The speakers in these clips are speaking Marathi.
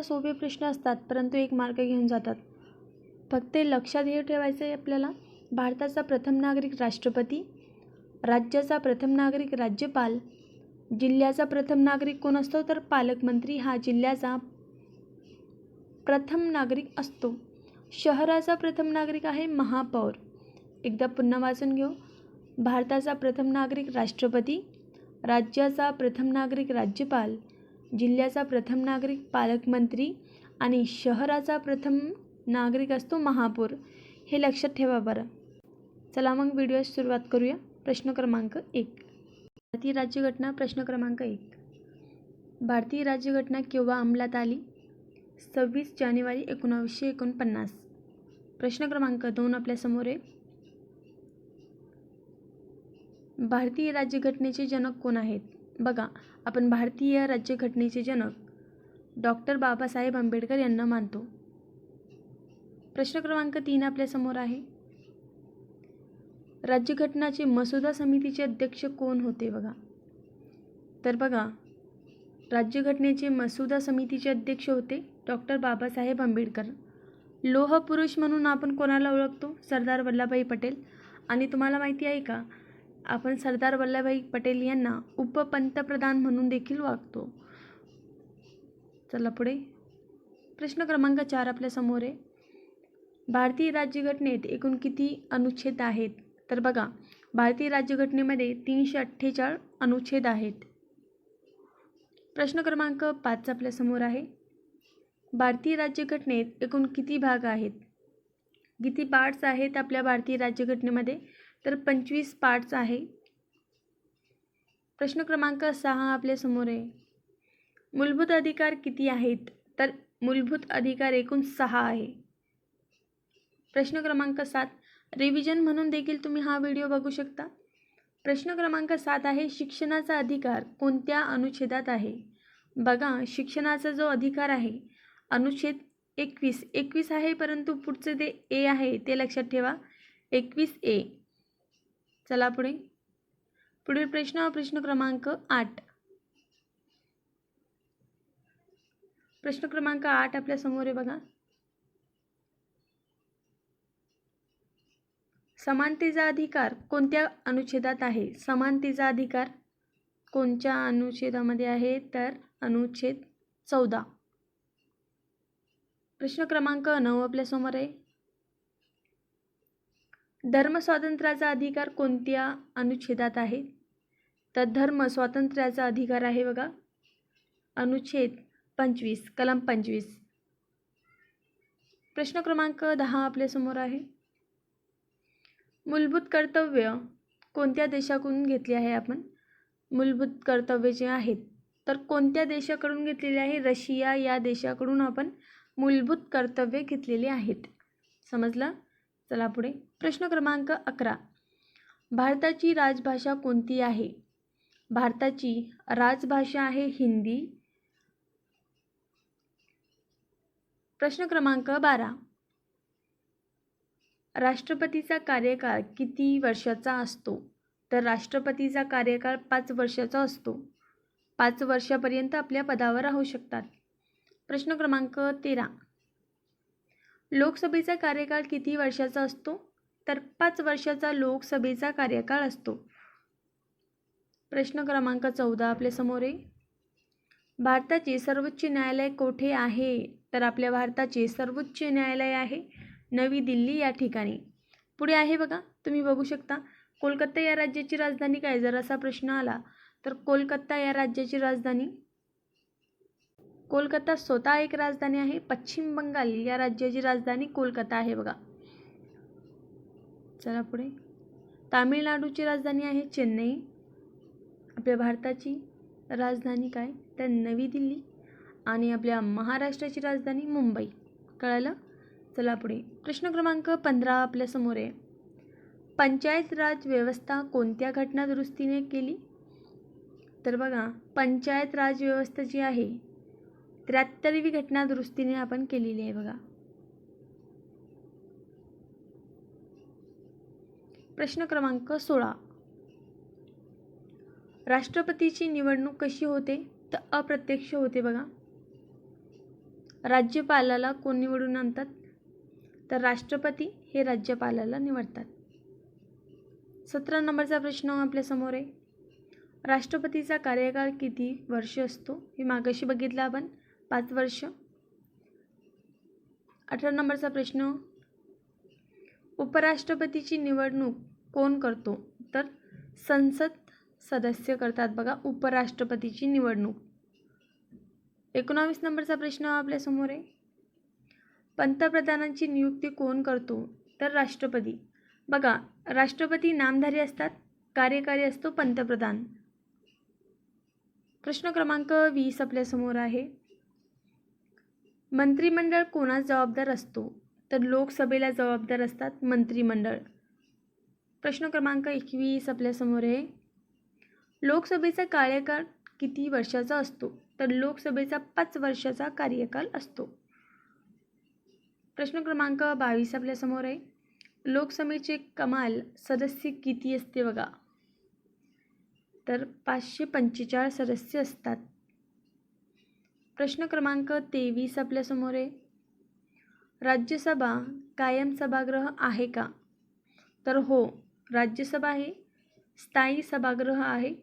सोपे प्रश्न असतात परंतु 1 मार्क घेऊन जातात. फक्त लक्षात हे ठेवायचं आहे आपल्याला. भारताचा प्रथम नागरिक राष्ट्रपती, राज्याचा प्रथम नागरिक राज्यपाल, जिल्ह्याचा प्रथम नागरिक कोण असतो तर पालकमंत्री हा जिल्ह्याचा प्रथम नागरिक असतो. शहराचा प्रथम नागरिक आहे महापौर. एकदा पुन्हा वाचून घेऊ. भारताचा प्रथम नागरिक राष्ट्रपती, राज्याचा प्रथम नागरिक राज्यपाल, जिल्ह्याचा प्रथम नागरिक पालकमंत्री आणि शहराचा प्रथम नागरिक असतो महापौर. हे लक्षात ठेवा बरं. चला मग व्हिडिओ सुरुवात करूया. प्रश्न क्रमांक 1. भारतीय राज्यघटना. प्रश्न क्रमांक 1. भारतीय राज्यघटना केव्हा अंमलात आली? 26 जानेवारी 1949. प्रश्न क्रमांक 2 आपल्यासमोर आहे. भारतीय राज्यघटनेचे जनक कोण आहेत? बघा, आपण भारतीय राज्यघटनेचे जनक डॉक्टर बाबासाहेब आंबेडकर यांना मानतो. प्रश्न क्रमांक 3 आपल्यासमोर आहे. राज्यघटनाचे मसुदा समितीचे अध्यक्ष कोण होते? बघा, तर बघा, राज्यघटनेचे मसुदा समितीचे अध्यक्ष होते डॉक्टर बाबासाहेब आंबेडकर. लोह पुरुष म्हणून आपण कोणाला ओळखतो? सरदार वल्लभभाई पटेल. आणि तुम्हाला माहिती आहे का, आपण सरदार वल्लभभाई पटेल यांना उपपंतप्रधान म्हणून देखील वागतो. चला पुढे. प्रश्न क्रमांक 4 आपल्यासमोर आहे. भारतीय राज्यघटनेत एकूण किती अनुच्छेद आहेत? तर बघा, भारतीय राज्यघटनेमध्ये 348 अनुच्छेद आहेत. प्रश्न क्रमांक 5 आपल्यासमोर आहे. भारतीय राज्यघटनेत एकूण किती भाग आहेत? किती पार्ट्स आहेत आपल्या भारतीय राज्यघटनेमध्ये? तर 25 पार्ट्स आहे. प्रश्न क्रमांक 6 आपल्यासमोर आहे. मूलभूत अधिकार किती आहेत? तर मूलभूत अधिकार एकूण 6 आहे. प्रश्न क्रमांक 7. रिव्हिजन म्हणून देखील तुम्ही हा व्हिडिओ बघू शकता. प्रश्न क्रमांक 7 आहे. शिक्षणाचा अधिकार कोणत्या अनुच्छेदात आहे? बघा, शिक्षणाचा जो अधिकार आहे अनुच्छेद 21 आहे, परंतु पुढचे जे ए आहे ते लक्षात ठेवा, 21A. चला पुढे. पुढील प्रश्न क्रमांक 8. प्रश्न क्रमांक 8 आपल्या समोर आहे. बघा, समानतेचा अधिकार कोणत्या अनुच्छेदात आहे? समानतेचा अधिकार कोणत्या अनुच्छेदामध्ये आहे? तर अनुच्छेद 14. प्रश्न क्रमांक 9 आपल्या समोर आहे. धर्म स्वातंत्र्याचा अधिकार कोणत्या अनुच्छेदात आहे? तर धर्म स्वातंत्र्याचा अधिकार आहे बघा, अनुच्छेद 25, कलम 25. प्रश्न क्रमांक 10 आपल्या समोर आहे. मूलभूत कर्तव्य कोणत्या देशाकडून घेतले आहे? आपण मूलभूत कर्तव्य जे आहेत तर कोणत्या देशाकडून घेतलेले आहे? रशिया या देशाकडून आपण मूलभूत कर्तव्य घेतलेले आहेत. समजलं? चला पुढे. प्रश्न क्रमांक 11. भारताची राजभाषा कोणती आहे? भारताची राजभाषा आहे हिंदी. प्रश्न क्रमांक 12. राष्ट्रपतीचा कार्यकाळ किती वर्षाचा असतो? तर राष्ट्रपतीचा कार्यकाळ 5 वर्षाचा असतो. 5 वर्षापर्यंत आपल्या पदावर राहू शकतात. प्रश्न क्रमांक 13. लोकसभेचा कार्यकाळ किती वर्षाचा असतो? तर 5 वर्षाचा लोकसभेचा कार्यकाळ असतो. प्रश्न क्रमांक 14 आपल्या समोर आहे. भारताचे सर्वोच्च न्यायालय कोठे आहे? तर आपल्या भारताचे सर्वोच्च न्यायालय आहे नवी दिल्ली या ठिकाणी. पुढे आहे बघा, तुम्ही बघू शकता, कोलकाता या राज्याची राजधानी काय? जर असा प्रश्न आला तर कोलकाता या राज्याची राजधानी, कोलकाता स्वतः एक राजधानी आहे. पश्चिम बंगाल या राज्याची राजधानी कोलकाता आहे बघा. चला पुढे. तामिळनाडूची राजधानी आहे चेन्नई. आपल्या भारताची राजधानी काय? तर नवी दिल्ली. आणि आपल्या महाराष्ट्राची राजधानी मुंबई. कळालं? चला पुढे. प्रश्न क्रमांक 15 आपल्या समोर आहे. पंचायत राज व्यवस्था कोणत्या घटनादुरुस्तीने केली? तर बघा, पंचायत राज व्यवस्था जी आहे 73वी घटनादुरुस्तीने आपण केलेली आहे बघा. प्रश्न क्रमांक 16. राष्ट्रपतीची निवडणूक कशी होते? तर अप्रत्यक्ष होते बघा. राज्यपालाला कोण निवडून आणतात? तर राष्ट्रपती हे राज्यपालाला निवडतात. 17 नंबरचा प्रश्न आपल्यासमोर आहे. राष्ट्रपतीचा कार्यकाळ किती वर्ष असतो? हे मागाशी बघितलं आपण, 5 वर्ष. 18 नंबरचा प्रश्न, उपराष्ट्रपतीची निवडणूक कोण करतो? तर संसद सदस्य करतात बघा उपराष्ट्रपतीची निवडणूक. 19 नंबरचा प्रश्न आपल्यासमोर आहे. पंतप्रधानांची नियुक्ती कोण करतो? तर राष्ट्रपती. बघा, राष्ट्रपती नामधारी असतात, कार्यकारी असतो पंतप्रधान. प्रश्न क्रमांक 20 आपल्यासमोर आहे. मंत्रिमंडळ कोणास जबाबदार असतो? तर लोकसभेला जबाबदार असतात मंत्रिमंडळ. प्रश्न क्रमांक 21 आपल्यासमोर आहे. लोकसभेचा कार्यकाळ किती वर्षाचा असतो? तर लोकसभेचा 5 वर्षाचा कार्यकाल असतो. प्रश्न क्रमांक 22 आपल्यासमोर आहे. लोकसभेचे कमाल सदस्य किती असते बघा? तर 545 सदस्य असतात. प्रश्न क्रमांक 23 आपल्यासमोर आहे. राज्यसभा कायम सभागृह आहे का? तर हो, राज्यसभा हे स्थायी सभागृह आहे.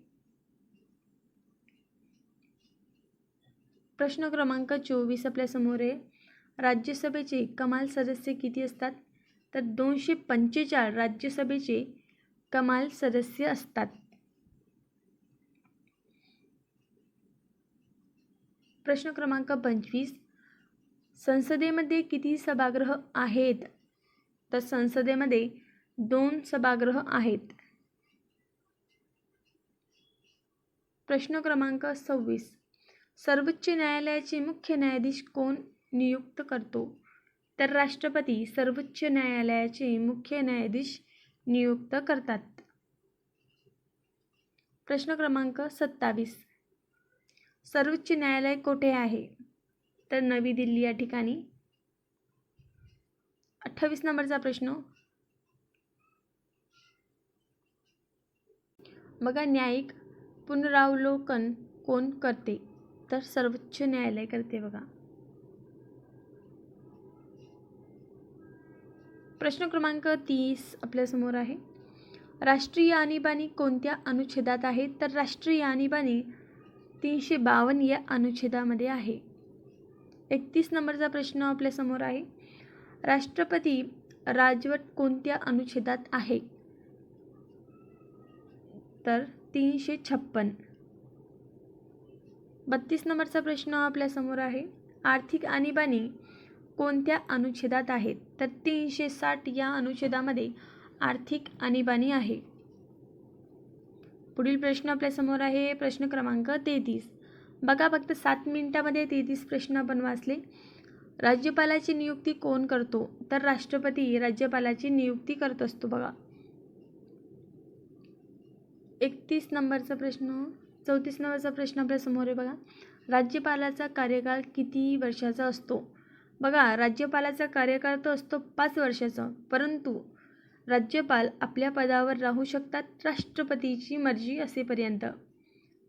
प्रश्न क्रमांक 24 आपल्यासमोर आहे. राज्यसभेचे कमाल सदस्य किती असतात? तर 245 राज्यसभेचे कमाल सदस्य असतात. प्रश्न क्रमांक 25, संसदेमध्ये किती सभागृह आहेत? तर संसदेमध्ये 2 सभागृह आहेत. प्रश्न क्रमांक 26, सर्वोच्च न्यायालयाचे मुख्य न्यायाधीश कोण नियुक्त करतो? तर राष्ट्रपती सर्वोच्च न्यायालयाचे मुख्य न्यायाधीश नियुक्त करतात. प्रश्न क्रमांक 27, सर्वोच्च न्यायालय कोठे आहे? तर नवी दिल्ली या ठिकाणी. 28 नंबरचा प्रश्न बघा, न्यायिक पुनरावलोकन कोण करते? तर सर्वोच्च न्यायालय करते बघा. प्रश्न क्रमांक 30 आपल्यासमोर आहे. राष्ट्रीय आणीबाणी कोणत्या अनुच्छेदात आहे? तर राष्ट्रीय आणीबाणी 352 या अनुच्छेदामध्ये आहे. 31 नंबरचा प्रश्न आपल्यासमोर आहे. राष्ट्रपती राजवट कोणत्या अनुच्छेदात आहे? तर 356. 32 नंबरचा प्रश्न आपल्यासमोर आहे. आर्थिक आणीबाणी कोणत्या अनुच्छेदात आहेत? तर 360 या अनुच्छेदामध्ये आर्थिक आणीबाणी आहे. पुढील प्रश्न आपल्यासमोर आहे. प्रश्न क्रमांक 33. बघा, फक्त 7 मिनिटामध्ये 33 प्रश्न आपण वाचले. राज्यपालाची नियुक्ती कोण करतो? तर राष्ट्रपती राज्यपालाची नियुक्ती करत असतो बघा. 31 नंबरचा प्रश्न 34 नंबरचा प्रश्न आपल्यासमोर आहे बघा. राज्यपालाचा कार्यकाळ किती वर्षाचा असतो? बघा, राज्यपालाचा कार्यकाळ तो असतो 5 वर्षाचा, परंतु राज्यपाल आपल्या पदावर राहू शकतात राष्ट्रपतीची मर्जी असेपर्यंत.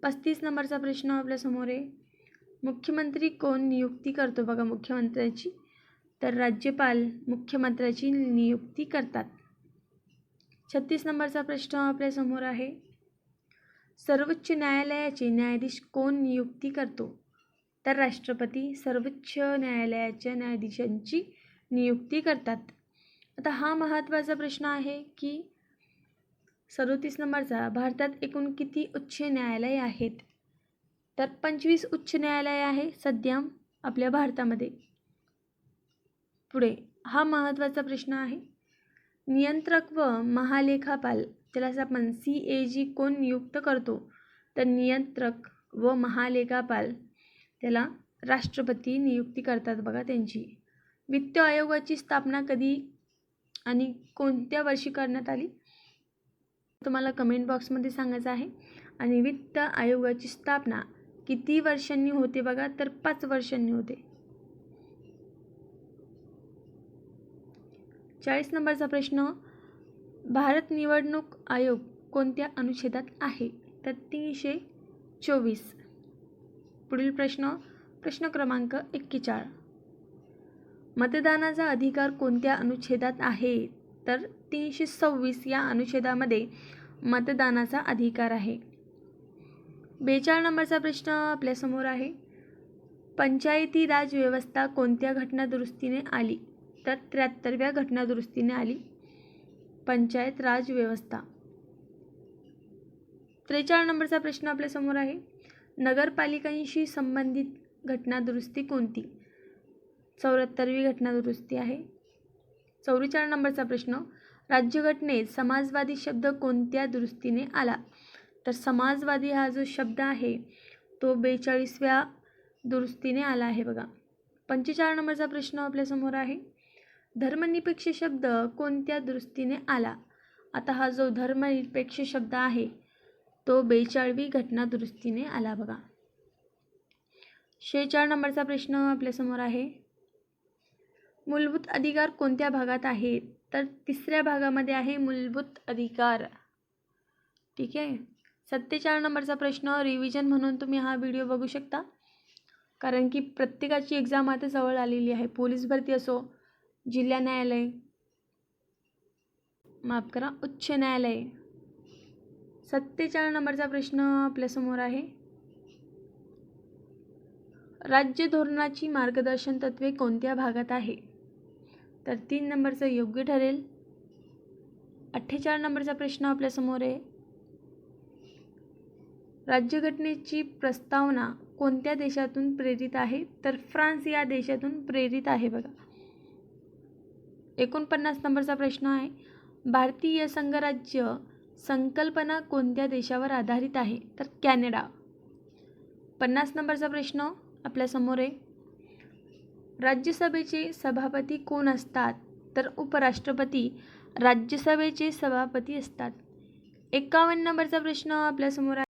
35 नंबरचा प्रश्न आपल्यासमोर आहे. मुख्यमंत्री कोण नियुक्ती करतो? बघा, मुख्यमंत्र्याची. तर राज्यपाल मुख्यमंत्र्याची नियुक्ती करतात. 36 नंबरचा प्रश्न आपल्यासमोर आहे. सर्वोच्च न्यायालयाचे न्यायाधीश कोण नियुक्ती करतो? तर राष्ट्रपती सर्वोच्च न्यायालयाच्या न्यायाधीशांची नियुक्ती करतात. आता हा महत्त्वाचा प्रश्न आहे की 37 नंबरचा, भारतात एकूण किती उच्च न्यायालय आहेत? तर 25 उच्च न्यायालय आहे सध्या आपल्या भारतामध्ये. पुढे हा महत्त्वाचा प्रश्न आहे. नियंत्रक व महालेखापाल, त्याला आपण CAG कोण नियुक्त करतो? तर नियंत्रक व महालेखापाल त्याला राष्ट्रपती नियुक्ती करतात बघा त्यांची. वित्त आयोगाची स्थापना कधी आणि कोणत्या वर्षी करण्यात आली? तुम्हाला कमेंट बॉक्समध्ये सांगायचं आहे. आणि वित्त आयोगाची स्थापना किती वर्षांनी होते बघा? तर 5 वर्षांनी होते. 40 नंबरचा प्रश्न, भारत निवडणूक आयोग कोणत्या अनुच्छेदात आहे? तर 324. पुढील प्रश्न क्रमांक 41. मतदानाचा अधिकार कोणत्या अनुच्छेदात आहे? तर 326 या अनुच्छेदामध्ये मतदानाचा अधिकार आहे. 42 नंबरचा प्रश्न आपल्यासमोर आहे. पंचायती राज व्यवस्था कोणत्या घटनादुरुस्तीने आली? तर 73व्या घटनादुरुस्तीने आली पंचायत राज व्यवस्था. 43 नंबरचा प्रश्न आपल्यासमोर आहे. नगरपालिकांशी संबंधित घटनादुरुस्ती कोणती? 74वी घटनादुरुस्ती आहे. 44 नंबरचा प्रश्न. राज्यघटनेत समाजवादी शब्द कोणत्या दुरुस्तीने आला? तर समाजवादी हा जो शब्द आहे तो 42व्या दुरुस्तीने आला आहे बघा. 45 नंबरचा प्रश्न आपल्यासमोर आहे. धर्मनिरपेक्ष शब्द कोणत्या दुरुस्तीने आला? आता हा जो धर्मनिरपेक्ष शब्द आहे तो 42वी घटना दुरुस्तीने आला बघा. 46 नंबरचा प्रश्न आपल्यासमोर आहे. मूलभूत अधिकार कोणत्या भागात आहे? तर 3ऱ्या भागामध्ये आहे मूलभूत अधिकार. ठीक आहे. 47 नंबरचा प्रश्न रिव्हिजन म्हणून तुम्ही हा व्हिडिओ बघू शकता, कारण की प्रत्येकाची एक्झाम आता जवळ आलेली आहे. पोलीस भरती असो, जिल्हा न्यायालय, उच्च न्यायालय. 47 नंबरचा प्रश्न आपल्यासमोर आहे. राज्य धोरणाची मार्गदर्शन तत्त्वे कोणत्या भागात आहे? तर 3 नंबरचं योग्य ठरेल. 48 नंबरचा प्रश्न आपल्यासमोर आहे. राज्यघटनेची प्रस्तावना कोणत्या देशातून प्रेरित आहे? तर फ्रान्स या देशातून प्रेरित आहे बघा. 49 नंबरचा प्रश्न आहे. भारतीय संघराज्य संकल्पना कोणत्या देशावर आधारित आहे? तर कॅनडा. 50 नंबरचा प्रश्न आपल्यासमोर आहे. राज्यसभेचे सभापती कोण असतात? तर उपराष्ट्रपती राज्यसभेचे सभापती असतात. 51 नंबरचा प्रश्न आपल्यासमोर आहे.